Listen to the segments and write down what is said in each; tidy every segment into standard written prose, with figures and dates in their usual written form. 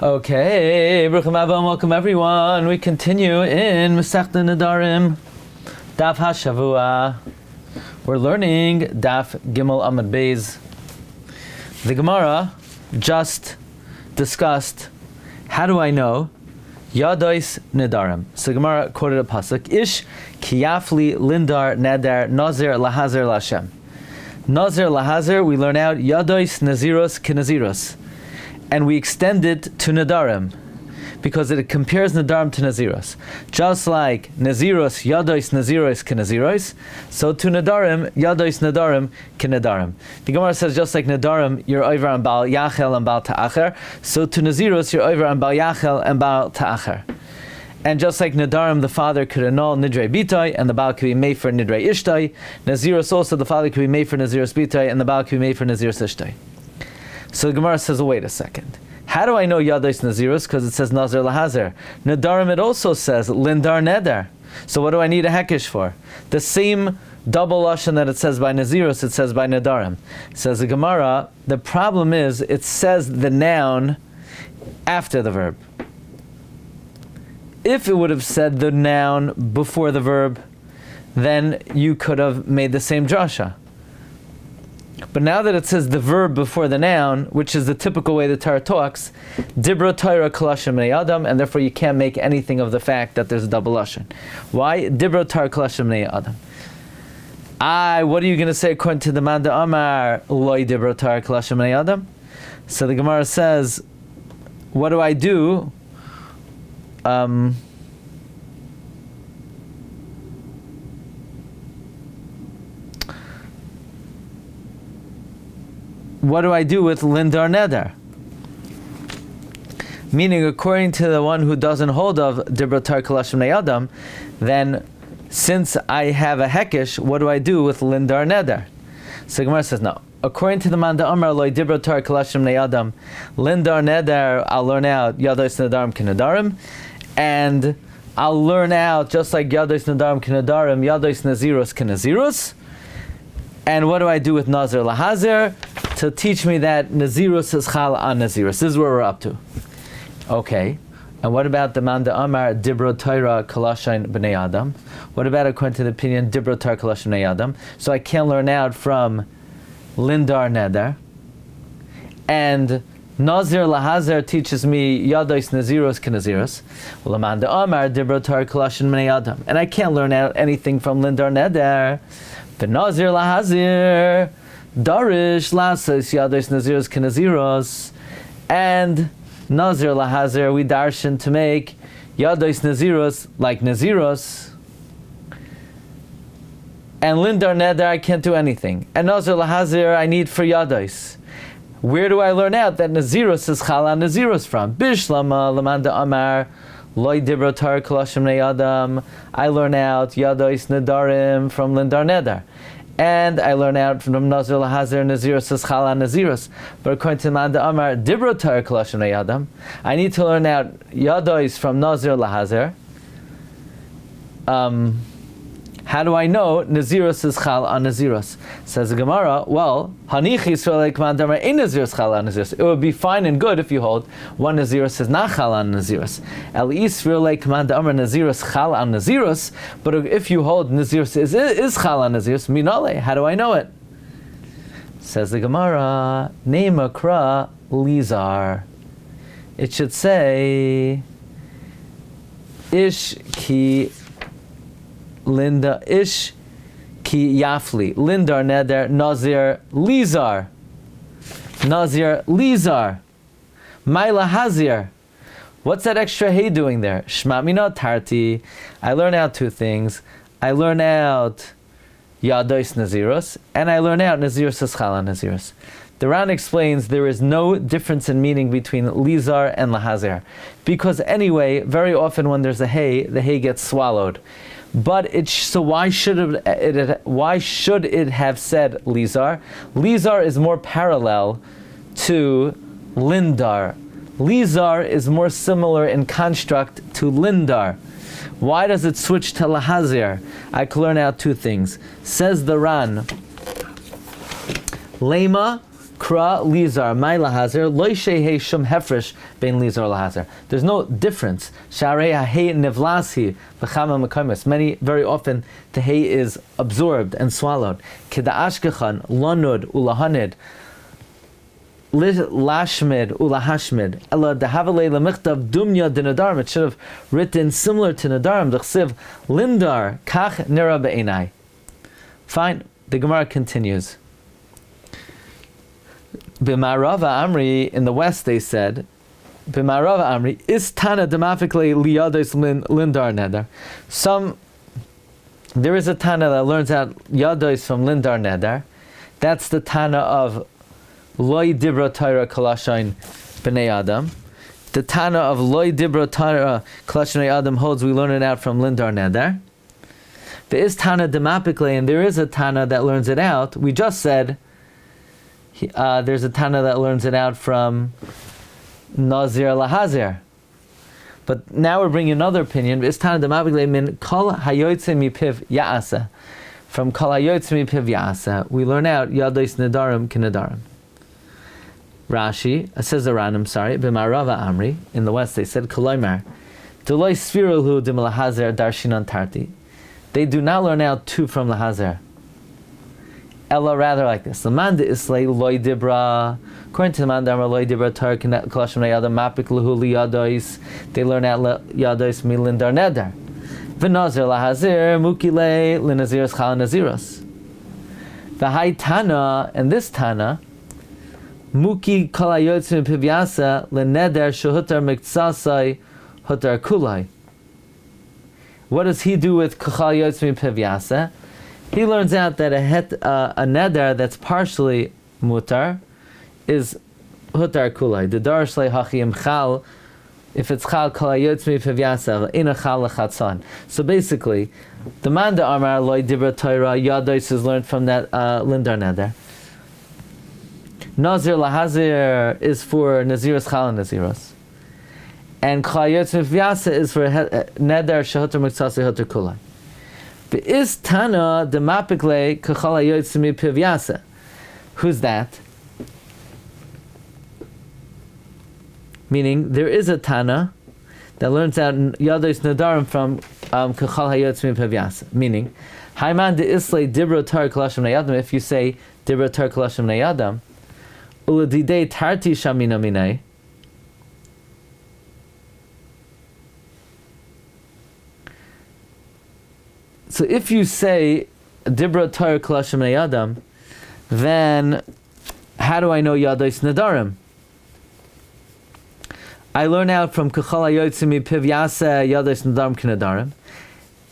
Okay, Baruch Haba, welcome everyone. We continue in Masechta Nedarim, Daf Hashavua. We're learning Daf Gimel Amud Beis. The Gemara just discussed, how do I know Yadois Nedarim? So Gemara quoted a pasuk, Ish Kiyafli Lindar Nedar Nazir Lahazer Lashem. Nazir Lahazer, we learn out Yadois Naziros Kinaziros. And we extend it to Nedarim, because it compares Nedarim to Naziros. Just like Naziros, Yadois Naziros Kinaziros, so to Nedarim, Yadois Nedarim Kinedarim. The Gemara says just like Nedarim, you're over on Baal Yachel and Baal Ta'acher, so to Naziros, you're over on Baal Yachel and Baal Ta'acher. And just like Nedarim, the father could annul Nidrei Bitai, and the Baal could be made for Nidrei Ishtai, Naziros also, the father could be made for Naziros Bitai, and the Baal could be made for Naziros Ishtai. So the Gemara says, well, wait a second. How do I know Yadois Naziros? Because it says Nazir Lahazer. Nedarim, it also says Lindar Neder. So what do I need a Hekesh for? The same double Lashon that it says by Naziros, it says by Nedarim. Says the Gemara, the problem is it says the noun after the verb. If it would have said the noun before the verb, then you could have made the same drasha. But now that it says the verb before the noun, which is the typical way the Torah talks, Dibra Torah Kalashim Bnei Adam, and therefore you can't make anything of the fact that there's a double lashon. Why? Dibra Torah Kalashim Bnei Adam. What are you going to say according to the Manda Amar, Loi Dibra Torah Kalashim Bnei Adam? So the Gemara says, what do I do? What do I do with Lindar Neder? Meaning, according to the one who doesn't hold of Dibra Torah Kalashim Bnei Adam, then since I have a Hekesh, what do I do with Lindar Neder? So Gemara says no. According to the Manda Amar Loi Dibra Torah Kalashim Bnei Adam, Lindar Neder, I'll learn out Yadois Nedarim Kinedarim, and I'll learn out just like Yadois Nedarim Kinedarim, Yadois Naziros Kinaziros. And what do I do with Nazir Lahazer? To teach me that Naziros is Chal on Naziros. This is where we're up to. Okay. And what about the Manda Amar Dibra Torah Kalashain Bnei Adam? What about according to the opinion Dibra Torah Kalashain Bnei Adam? So I can't learn out from Lindar Neder. And Nazir Lahazer teaches me Yadois Naziros Kinaziros. Well, Manda Amar Dibra Torah Kalashain Bnei Adam. And I can't learn out anything from Lindar Neder. The Nazir Lahazir Darish Lasas Yadois Naziros Kinaziros, and Nazir Lahazir we darshan to make Yadois Naziros like Naziros, and Lindar Neder I can't do anything, and Nazir Lahazir I need for Yadois. Where do I learn out that Naziros is Chala Naziros from? Bishlama Lamanda Amar Loi Dibra Torah Kalashim Bnei Adam. I learn out Yadois Nedarim from Lindar Neder. And I learn out from Nazir Lahazer Naziros is Chala Naziros. But according to Manda Amar Dibra Torah Kalashim Bnei Adam, I need to learn out Yadois from Nazir Lahazer. How do I know Naziros is Chal on Naziros? Says the Gemara, well, Hanichi Yisrael Manda Amar Ein Naziros Chal on Naziros. It would be fine and good if you hold one Naziros is not Chal on Naziros. El Yisrael Manda Amar Naziros Chal on Naziros. But if you hold Naziros is Chal on Naziros, Minale, how do I know it? Says the Gemara, Neima Kra Lizar. It should say Ish Ki Linda Ish Ki Yafli Lindar Neder Nazir Lizar Maila Hazir. What's that extra hey doing there? Shma Mina Tarti. I learn out two things. I learn out Yadois Naziros, and I learn out Naziros Eschala Naziros. The Ran explains there is no difference in meaning between Lizar and Lahazer, because anyway, very often when there's a hay, the hay gets swallowed. But why should it have said Lizar? Lizar is more parallel to Lindar. Lizar is more similar in construct to Lindar. Why does it switch to Lahazir? I can learn out two things. Says the Ran, Lema Kra lizar my lahazer loy shehei shum hefresh bein lizar lahazer. There's no difference. Sharei hahei nevlasi v'chama mekamis. Very often the hay is absorbed and swallowed. Keda ashkechan lanud ulahanid lashmid ulahashmid. Ella dehavalei lemichtav dumya dinadarim. It should have written similar to Nedarim. D'chsiv lindar kach nira be'enai. Fine. The Gemara continues. B'marava Amri, in the west they said, B'marava Amri, is Tana demafically liyados lindar neder. There is a Tana that learns out yados from lindar neder. That's the Tana of loy dibra Torah kalashain b'nei Adam. The Tana of loy dibra Torah kalashain b'nei Adam holds we learn it out from lindar neder. There is Tana demapically, and there is a Tana that learns it out. We just said there's a Tana that learns it out from Nazir Lahazir. But now we're bringing another opinion. Is Tana demapically min kol hayotzei mipiv ya'asa. From kol hayotzei mipiv ya'asa, we learn out yados nedarim k'nedarim. Rashi says b'marava Amri, in the west they said koloymar deloy svirulhu dim lahazir darshinan tarti. They do not learn out two from the Hazer. Ella rather like this. The man de islay loy dibra. According to the man d'amar loy dibra tar kolashim neyadam mapik lehu liyadois. They learn out yadois milindar neder. V'nazir lahazir mukile linaziros chal naziros. The high Tana and this Tana muki kolayotzim pivyasa leneder shehutar miktsasai hutar kulai. What does he do with kachal yotzmi pivyasa? He learns out that a neder that's partially mutar is hutar kulai. The darshlei hachiyim chal, if it's chal kol yotzmi pivyasa, ina chal lechatzon. So basically, the man de amar loy dibra Torah yados is learned from that lindar neder. Nazir lahazir is for naziros chal and naziros. And Chayotz Mivyasa is for Neder Shehutar Mitzasa Hutar Kulai. Is Tana Demapikle Kachala Yotz Mivyasa. Who's that? Meaning there is a Tana that learns out Yados Nedarim from Kachala Yotz Mivyasa. Meaning, Haiman de Islay Dibra Tar Kalashim Nayadam. If you say Dibra Tar Kalashim Nayadam, Uladidei Tarti Shamina Minay. So if you say Dibra Torah Kalashim Neyadam, then how do I know Yados Nedarim? I learn out from Kachal Hayotzim Piv Yaseh Yados Nedarim K'Nedarim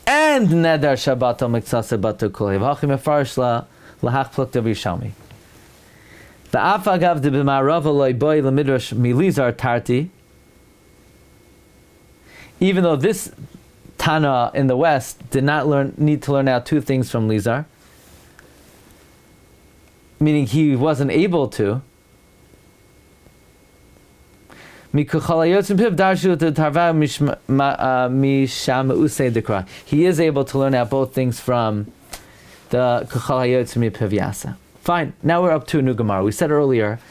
and Neder Shabbat Al Miktsaseh Batu Kulei V'Hachim Efarsh Lahach Plukta V'Yishalmi. V'Af Agav De B'Ma'arav Eloi Boi L'Midrash Milizar Tarti. Even though this Tana in the West did not need to learn out two things from Lizar, meaning he wasn't able to. He is able to learn out both things from the Kachal Hayotzim. Fine, now we're up to a new Gemara. We said earlier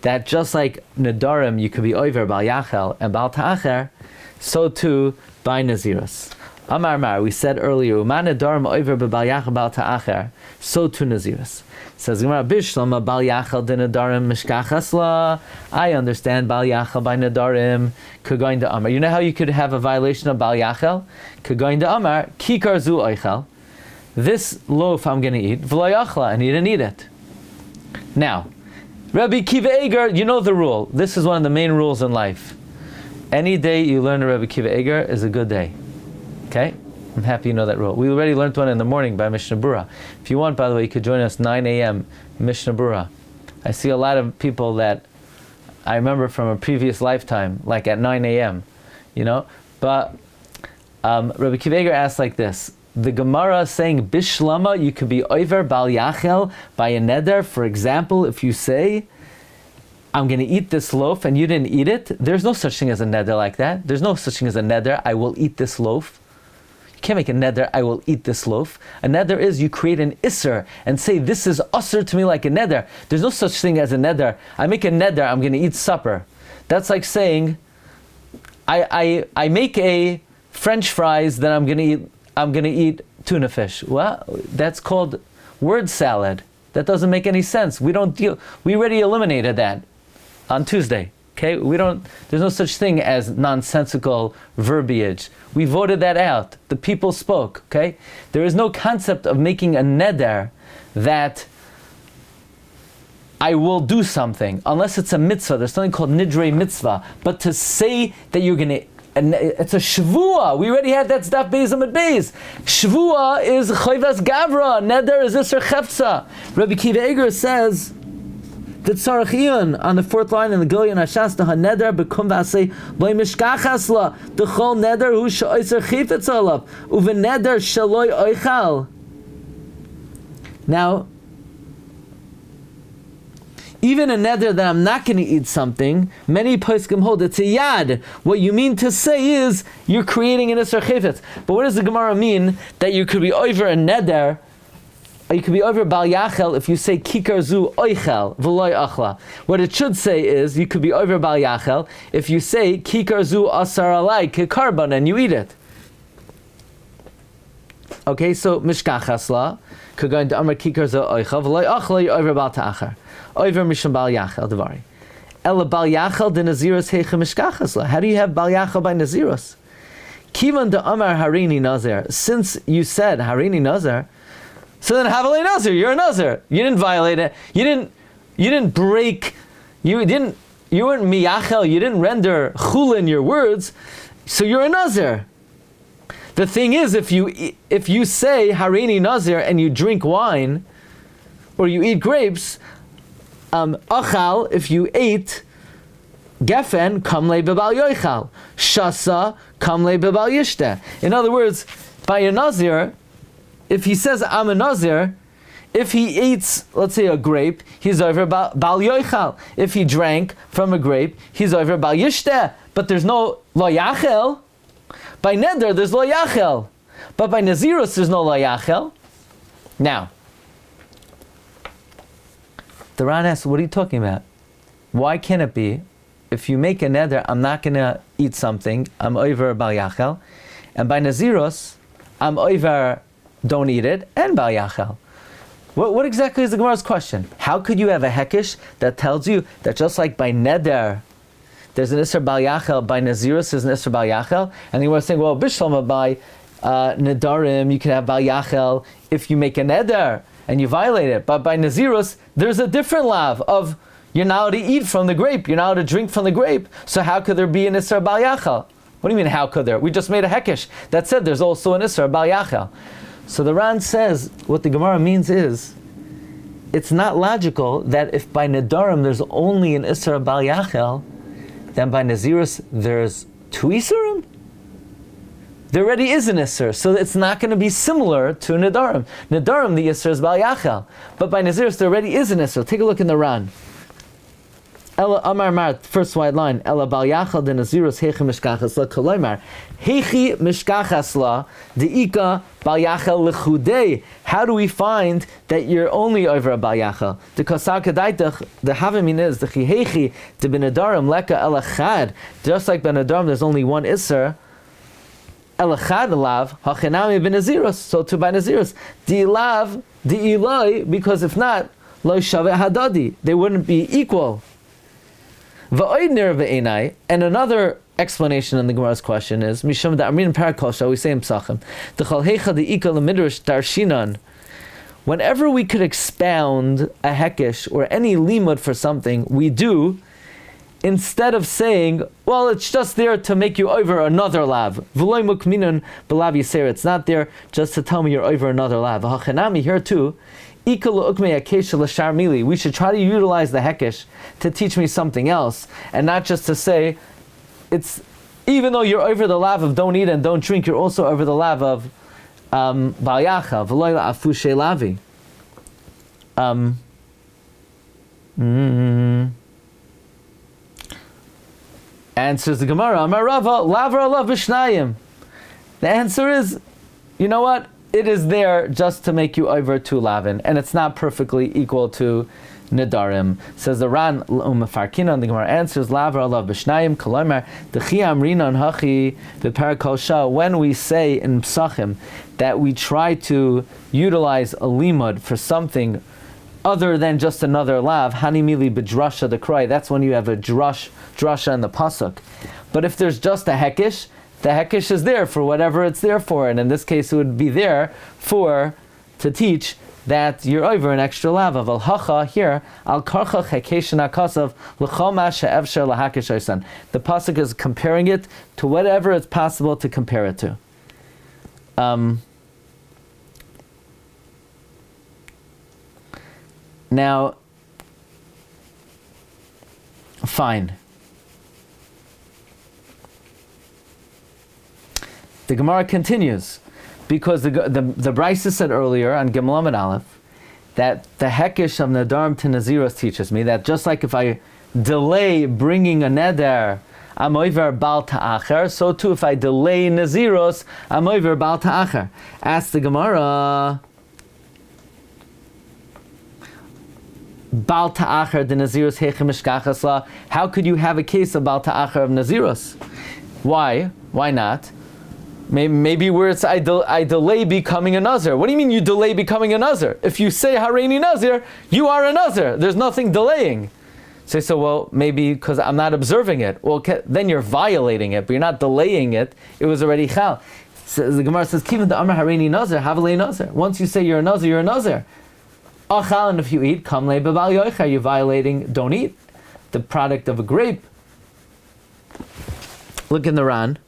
that just like Nedarim, you could be Oiver, Bal Yachel, and Bal Ta'acher, so too by Naziros. Amar Mar, we said earlier, Uman Nedarim Oiver Bal Yachel, Bal Ta'acher, so too Naziros. Says Gemara, Bishlama Bal Yachel de Nedarim Mishkachas La. I understand Bal Yachel by Nedarim Kagoin de Amar. You know how you could have a violation of Bal Yachel? Kagoin de Amar Kikar Zu Oichel. This loaf I'm going to eat, V'lo Yachla, and he didn't eat it. Now, Rabbi Kiva Eger, you know the rule. This is one of the main rules in life. Any day you learn a Rabbi Kiva Eger is a good day. Okay? I'm happy you know that rule. We already learned one in the morning by Mishnah Berurah. If you want, by the way, you could join us 9 a.m. Mishnah Berurah. I see a lot of people that I remember from a previous lifetime, like at 9 a.m., you know? But Rabbi Kiva Eger asked like this. The Gemara saying, Bishlama, you could be Oiver Bal Yachel by a neder. For example, if you say, I'm going to eat this loaf and you didn't eat it, there's no such thing as a neder like that. There's no such thing as a neder, I will eat this loaf. You can't make a neder, I will eat this loaf. A neder is you create an isser and say, this is usser to me like a neder. There's no such thing as a neder. I make a neder, I'm going to eat supper. That's like saying, I make a French fries that I'm going to eat tuna fish. Well, that's called word salad. That doesn't make any sense. We already eliminated that on Tuesday. Okay, there's no such thing as nonsensical verbiage. We voted that out. The people spoke, okay? There is no concept of making a neder that I will do something, unless it's a mitzvah. There's something called nidrei mitzvah. But to say that you're going to, it's a shvua. We already had that Daf Beis Amud Beis. Shvua is chayvas gavra. Neder is isser chefza. Rabbi Kiva Eger says, the Tzarech on the fourth line in the Gilyon Hashas, the Haneder bekum v'asei loy mishkachas la the chol neder hu she'oiser chifetz alav uveneder shaloi oichal. Now, even a neder that I'm not going to eat something, many poskim hold it's a yad. What you mean to say is you're creating an isser chifetz. But what does the Gemara mean that you could be over a neder? You could be over Bal Yachel if you say Kikar Zu Oichel V'loy Achla. What it should say is you could be over Bal Yachel if you say Kikar Zu Asar Alai Kikarban and you eat it. Okay, so Mishkachasla could go into Amar Kikar Zu Oichel V'loy Achla you over Bal Ta'achar over Misham Bal Yachel Devari. Ela Bal Yachel de Naziros Heicha Mishkachasla. How do you have Bal Yachel by Naziros? Kivan de Amar Harini Nazir. Since you said Harini Nazir, so then Havalei Nazir, you're a Nazir. You didn't violate it. You didn't break, you weren't miyachel, you didn't render chula in your words, so you're a Nazir. The thing is, if you say Harini Nazir and you drink wine, or you eat grapes, achal, if you ate gefen, kamle bebal yoichal. Shasa, kamle bebal yishte. In other words, by a Nazir, if he says I'm a Nazir, if he eats, let's say, a grape, he's over Bal Yoichal. If he drank from a grape, he's over Bal Yishteh. But there's no Lo Yachel. By Neder, there's Lo Yachel. But by Nazirus, there's no Lo Yachel. Now, the Ran asks, what are you talking about? Why can't it be, if you make a Neder, I'm not going to eat something, I'm over Bal Yachel. And by Nazirus, I'm over don't eat it, and Bal Yachel. What exactly is the Gemara's question? How could you have a hekesh that tells you that just like by Neder, there's an Isser Bal Yachel, by Nazirus there's an Isser Bal Yachel, and you were saying, well, Bishlama, by Nedarim, you can have Bal Yachel if you make a Neder, and you violate it, but by Nazirus, there's a different lav of, you're not allowed to eat from the grape, you're not allowed to drink from the grape, so how could there be an Isser Bal Yachel? What do you mean, how could there? We just made a hekesh that said there's also an Isser Bal Yachel. So the Ran says, what the Gemara means is, it's not logical that if by Nedarim there's only an Isser Bal Yachel, then by Nazirus there's two Isurim? There already is an Isser, so it's not going to be similar to Nedarim. Nedarim, the Isser is Bal Yachel, but by Nazirus there already is an Isser. Take a look in the Ran. Ela Amar Mar, first wide line. Ela Bal Yachal de Nazirus Heichi Mishkachas La Koloimar Heichi Mishkachas La Deika Bal Yachal Lechudei. How do we find that you're only over a Bal Yachal? The Kosar Kedaitach, the Havamin is the Heichi de Benedarim Leka Elachad. Just like Benedarim, there's only one Isser. Elachad Lav Hachinami Benazirus. So to by Nazirus, Di Lav Di Iloi, because if not, Lo Shaveh Hadadi, they wouldn't be equal. And another explanation in the Gemara's question is Mishum da Amrin Parakol, shall we say in Psachim, the Chalhecha the Ikal Midrash Darshinan. Whenever we could expound a hekesh or any limud for something, we do, instead of saying, well, it's just there to make you over another lav. V'loy mukminun b'lav yisera. It's not there just to tell me you're over another lav. Hachanami here too. We should try to utilize the hekesh to teach me something else, and not just to say, it's even though you're over the lav of don't eat and don't drink, you're also over the lav of bal yacha v'loy la'afushe lavi. Answers the Gemara, Amarava lavra alav b'shnayim. The answer is, you know what? It is there just to make you over to Lavin, and it's not perfectly equal to Nedarim. Says the Ran Umafarkina, and the Gemara answers, Lavar Allah B'Shnayim Kolomer Dechi Amrinon Hachi V'Perakol Shah. When we say in Psachim that we try to utilize a limud for something other than just another lav, Hanimili B'Drasha the cry, that's when you have a drasha in the pasuk. But if there's just a hekish, the hekish is there for whatever it's there for, and in this case it would be there to teach that you're over an extra lav of al hacha here al karcha chekeshin akasav l'choma she'evshar lahakish oisan. The pasuk is comparing it to whatever it's possible to compare it to. Now, fine. The Gemara continues, because the Brisa said earlier on Gimel Amud Aleph that the hekish of Nedarim to Naziros teaches me that just like if I delay bringing a neder, I'm over Bal Ta'acher, so too if I delay Naziros, I'm over Bal Ta'acher. Ask the Gemara, Bal Ta'acher the Naziros Hechem Mishkachasla, how could you have a case of Bal Ta'acher of Naziros? Why? Why not? Maybe where it's I delay becoming a Nazir. What do you mean you delay becoming a Nazir? If you say Hareini Nazir, you are a Nazir. There's nothing delaying. Say so, well, maybe because I'm not observing it. Well, then you're violating it, but you're not delaying it. It was already chal. So the Gemara says, Kivan the Amar Hareini Nazir, Havalei Nazir. Once you say you're a Nazir, you're a Nazir. Achal, and if you eat, Kamle B'Bal Yoicha, you're violating, don't eat the product of a grape. Look in the Ran.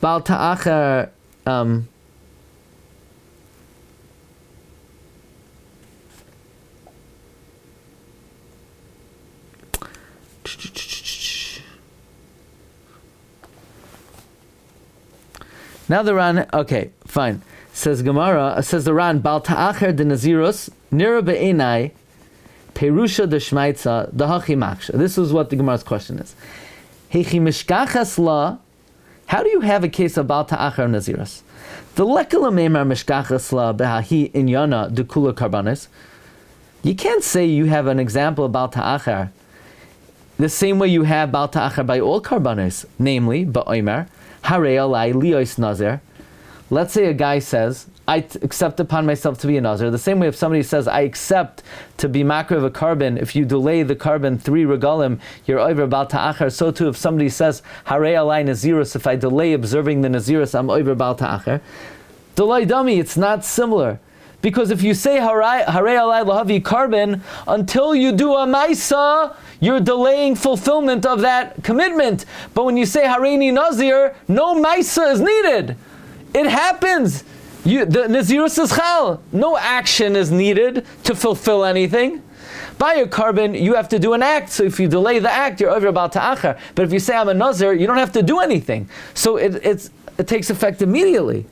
Bal Ta'acher, now the Ran, okay, fine. Says Gemara, says the Ran, Bal Ta'acher de Nazirus, Nira Be'enai, Perusha de Shmaitza, the Hachi Maksha. This is what the Gemara's question is. Hechi Mishkachas La, how do you have a case of Bal Ta'acher Naziros? The lekala meimar mishkachas la behahi inyana dekula karbanis. You can't say you have an example of Bal Ta'acher the same way you have Bal Ta'acher by all karbanis, namely ba'omer harei alai lios nazir. Let's say a guy says, I accept upon myself to be a Nazir. The same way if somebody says, I accept to be makriv a carbon, if you delay the carbon 3 regalim, you're over Bal Ta'acher. So too if somebody says, Harei alai Nazirus, if I delay observing the Nazirus, I'm over Bal Ta'acher. Delay dummy, it's not similar. Because if you say Harei alai lahavi carbon, until you do a Maisa, you're delaying fulfillment of that commitment. But when you say Hareini Nazir, no Maisa is needed. It happens. The Nazirus is chal. No action is needed to fulfill anything. By a carbon, you have to do an act. So if you delay the act, you're over Bal Ta'acher. But if you say I'm a Nazir, you don't have to do anything. So it takes effect immediately.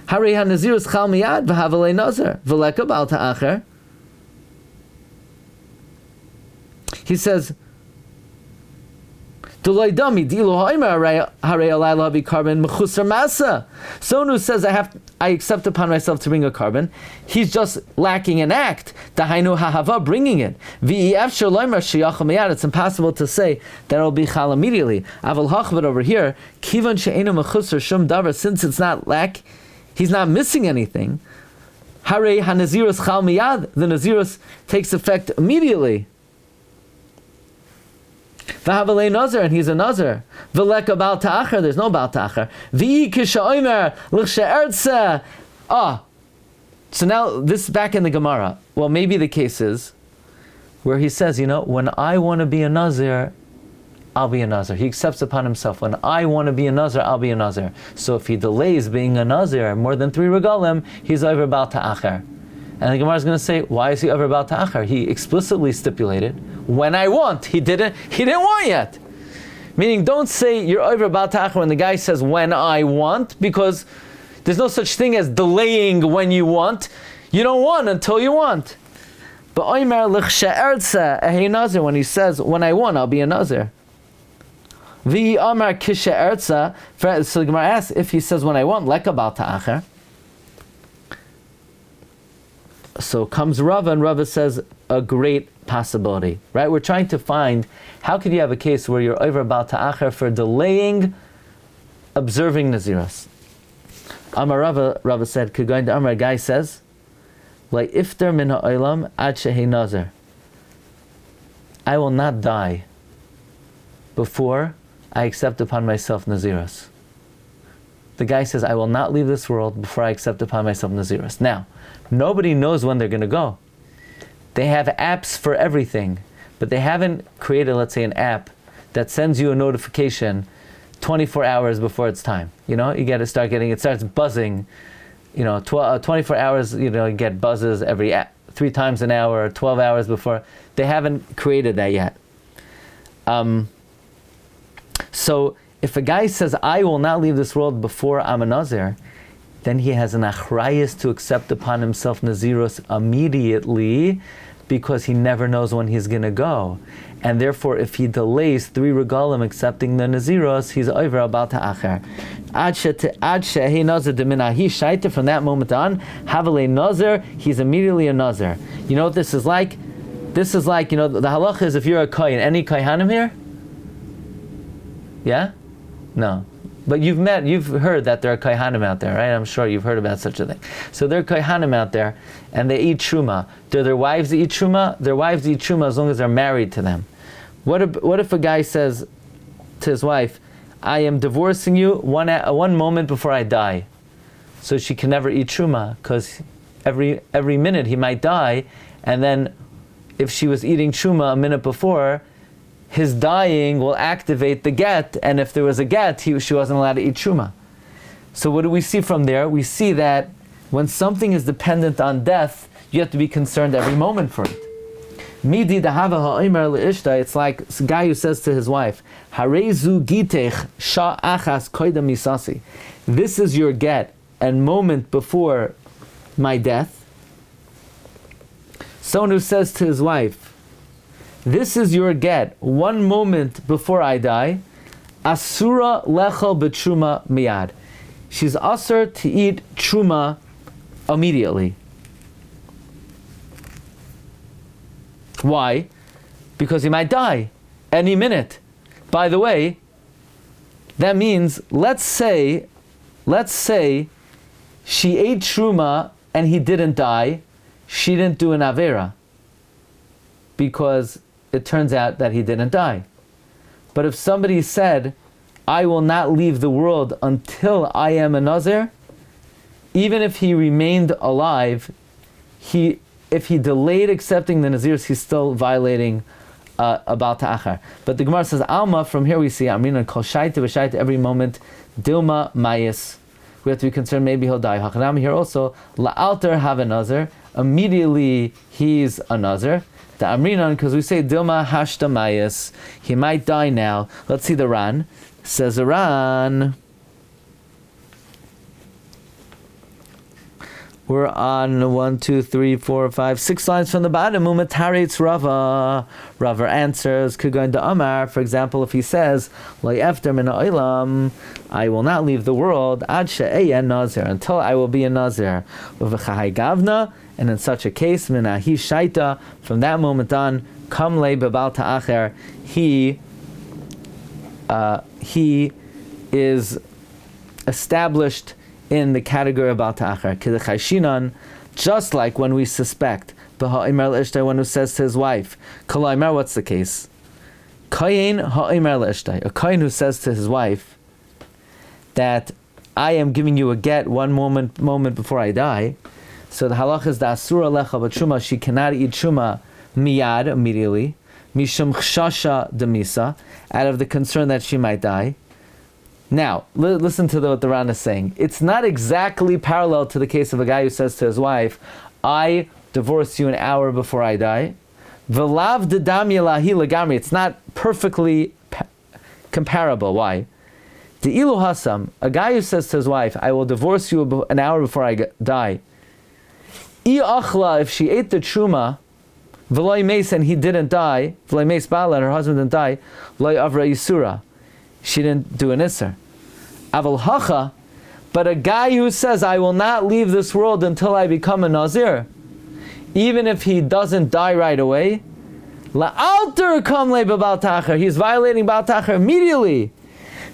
Harei ha-Nazirus chal miyad v'havalei Nazir v'leka Bal Ta'acher. He says, Someone who says I accept upon myself to bring a carbon, he's just lacking an act. Bringing it. It's impossible to say that it'll be chal immediately. But over here, since it's not he's not missing anything. The Nazirus takes effect immediately. V'havalei Nazir, and he's a Nazir. V'leka Bal Ta'acher, there's no Bal Ta'acher. V'i kisha oimer l'chshe'ertze. So now this is back in the Gemara. Well, maybe the case is where he says, when I want to be a Nazir, I'll be a Nazir. He accepts upon himself, when I want to be a Nazir, I'll be a Nazir. So if he delays being a Nazir more than 3 regalim, he's over Bal Ta'acher. And the Gemara is going to say, why is he over Bal Ta'acher? He explicitly stipulated, when I want. He didn't want yet. Meaning, don't say you're over Bal Ta'acher when the guy says, when I want, because there's no such thing as delaying when you want. You don't want until you want. But Oimer l'chshe'ertze ehei Nazir, when he says, when I want, I'll be a Nazir. V'i amar kishe'ertze, so the Gemara asks, if he says, when I want, leka Bal Ta'acher, So comes Rava, and Rava says a great possibility, right? We're trying to find how could you have a case where you're over Baal Ta'achar for delaying observing Naziros. Amar Rava said, Kegoin Amar, a guy says, like iftar min ha'olam ad shehi nazar. I will not die before I accept upon myself Naziros. The guy says, I will not leave this world before I accept upon myself Naziros. Now, nobody knows when they're going to go. They have apps for everything, but they haven't created, let's say, an app that sends you a notification 24 hours before it's time. You know, you got to start getting, it starts buzzing, 24 hours, you get buzzes every 3 times an hour, 12 hours before. They haven't created that yet. So if a guy says, I will not leave this world before I'm a Nazir, then he has an achrayus to accept upon himself Naziros immediately, because he never knows when he's going to go. And therefore, if he delays 3 regalim accepting the Naziros, he's over about ta'achar. From that moment on, Havale Nazir, he's immediately a Nazir. You know what this is like? This is like, the halacha is if you're a kohen. Any kohanim here? Yeah? No. But you've heard that there are kohanim out there, right? I'm sure you've heard about such a thing. So there are kohanim out there, and they eat truma. Do their wives eat truma? Their wives eat truma as long as they're married to them. What if a guy says to his wife, I am divorcing you one moment before I die, so she can never eat truma, because every minute he might die, and then if she was eating truma a minute before, his dying will activate the get, and if there was a get, she wasn't allowed to eat truma. So what do we see from there? We see that when something is dependent on death, you have to be concerned every moment for it. Midi dahava ha'omer le'ishta, it's like a guy who says to his wife, Harezu gitech sha achas koidam misasi. This is your get, and moment before my death. Someone who says to his wife, this is your get, one moment before I die, asura lechel betruma miyad. She's asur to eat truma immediately. Why? Because he might die any minute. By the way, that means, let's say she ate truma and he didn't die, she didn't do an avera, because it turns out that he didn't die. But if somebody said, I will not leave the world until I am a Nazir, even if he remained alive, if he delayed accepting the Nazirs, he's still violating a Baal Ta'achar. But the Gemara says, Alma, from here we see, Amrina kol shaita v'shaita, every moment, Dilma Mayis. We have to be concerned, maybe he'll die. Hachanam here also, La'alter have a Nazir, immediately he's a Nazir. The Amrinan, because we say Dilma Hashta Mayas, he might die now. Let's see the Ran. Says the Ran. We're on 1, 2, 3, 4, 5, 6 lines from the bottom. Umataretz Rava. Rava answers, Kugan da Amar. For example, if he says, Lai efter min ha'olam, I will not leave the world, ad she'eya nazir, until I will be a nazir. Uv'chahai gavna, and in such a case, minahi shaita, from that moment on, kam le bebal ta'acher, he is established in the category of Baal Ta'achar. K'dechai just like when we suspect, b'ha'imar l'ishtai, one who says to his wife, k'la'imar, what's the case? Kayin ha'imar l'ishtai, a kayin who says to his wife that I am giving you a get one moment before I die. So the halach is the asura lecha b'truma, she cannot eat truma miyad, immediately, mishum chshasha demisa, out of the concern that she might die. Now, listen to what the Ran is saying. It's not exactly parallel to the case of a guy who says to his wife, I divorce you an hour before I die. V'lav dedam yelahi legamri. It's not perfectly comparable. Why? De'ilu hasam, a guy who says to his wife, I will divorce you an hour before I die. I achla, if she ate the truma, v'loi meis, and he didn't die, v'loi meis bala, and her husband didn't die, v'loi avra yisura, she didn't do an isser. Aval hacha, but a guy who says, I will not leave this world until I become a nazir, even if he doesn't die right away, la'alter kam le b'bal ta'achar, he's violating bal ta'achar immediately.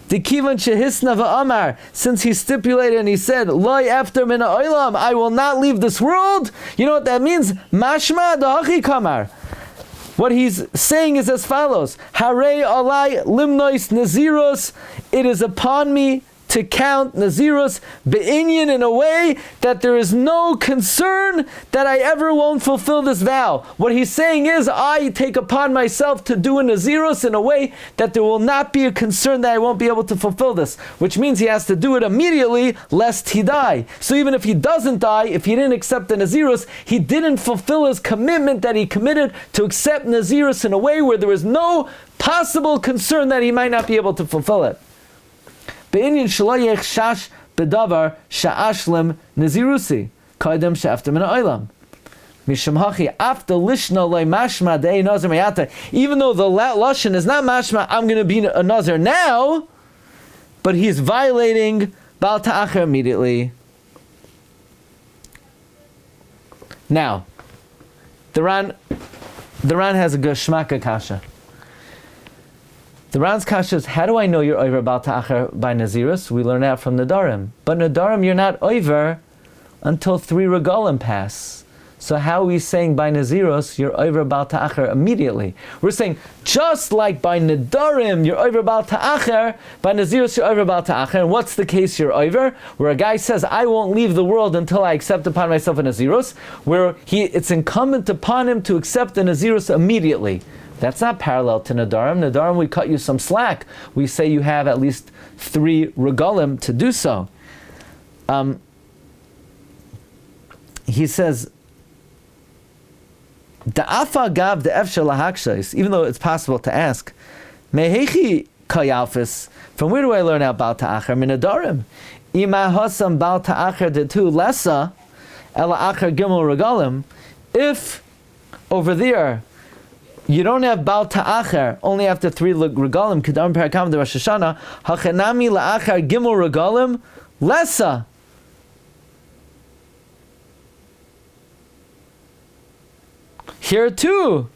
Dikivan shehisna va'amar, since he stipulated and he said, Loi after min ha'olam, I will not leave this world. You know what that means? Mashma da'achi kamar. What he's saying is as follows: Harei alai limnois naziros. It is upon me to count naziros be'inyan in a way that there is no concern that I ever won't fulfill this vow. What he's saying is, I take upon myself to do a naziros in a way that there will not be a concern that I won't be able to fulfill this, which means he has to do it immediately lest he die. So even if he doesn't die, if he didn't accept the naziros, he didn't fulfill his commitment that he committed to accept naziros in a way where there is no possible concern that he might not be able to fulfill it. Be'inyan shelo yechshash bedavar sha'ashlim nazirusi kaidem she'after min ha'olam mishum hachi after lishna loy mashma de'ei nazir mayata. Even though the lashon is not mashma, I'm going to be a nazir now, but he's violating bal ta'achar immediately. Now, the Ran has a geshmaka kasha. The Ran's kasha is, how do I know you're over bal ta'achar by Nazirus? We learn out from Nedarim. But Nedarim, you're not over until 3 regalim pass. So how are we saying by Nazirus, you're over bal ta'achar immediately? We're saying, just like by Nedarim, you're over bal ta'achar, by Nazirus, you're over bal ta'achar. And what's the case you're over? Where a guy says, I won't leave the world until I accept upon myself a Nazirus, where it's incumbent upon him to accept the Nazirus immediately. That's not parallel to Nedarim. Nedarim, we cut you some slack. We say you have at least 3 regalim to do so. He says, Da'afa gav de'efshar lahakshais, even though it's possible to ask, Mehechi kayalfis, from where do I learn out bal ta'achar? Min Nedarim. Ima hasam bal ta'achar detu lesa, ela achar gimel regalim. If over there, you don't have bal ta'achar only after 3 regalim. Kedam perakam de Rosh Hashanah. Hachanami la'achar gimel regalim lesa. Here too.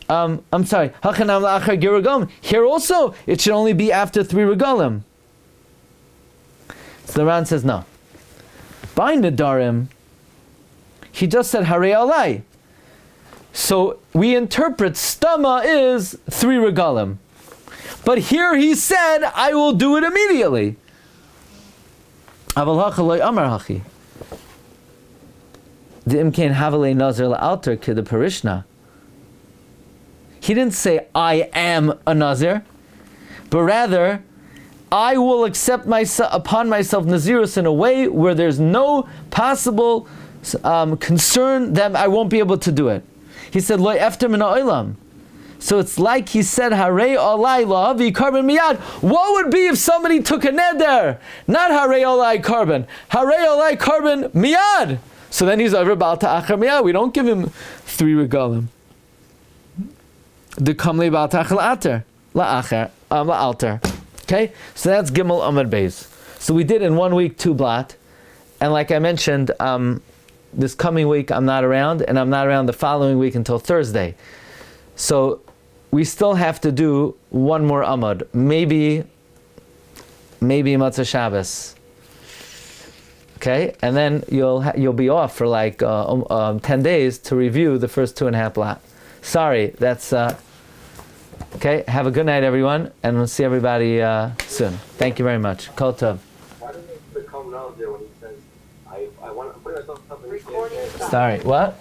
I'm sorry. Hachanam la'achar gimel regalim. Here also, it should only be after 3 regalim. So the Ran says no. By Nedarim, he just said harei alai. So we interpret stama is 3 regalim. But here he said, I will do it immediately. Aval hacha loy amar hachi. The imkain havalei nazir la'alter ki the parishna. He didn't say, I am a nazir, but rather, I will accept upon myself nazirus in a way where there's no possible concern that I won't be able to do it. He said, Loi efter min ha'olam. So it's like he said, Harei olai la'avi karban miyad. What would be if somebody took a neder? Not Harei olai karban. Harei olai karban miyad. So then he's over bal ta'achar miyad. We don't give him 3 regalim. The kamli bal ta'achar la'alter. Okay? So that's Gimel Amud Beis. So we did in 1 week 2 blot. And like I mentioned, this coming week I'm not around, and I'm not around the following week until Thursday. So we still have to do 1 more Amud. Maybe Matzah Shabbos. Okay? And then you'll be off for like 10 days to review the first 2.5 blot. Sorry, that's... okay, have a good night everyone, and we'll see everybody soon. Thank you very much. Kol tov. Why doesn't it become now there when he says, I want to put myself in the Sorry, what?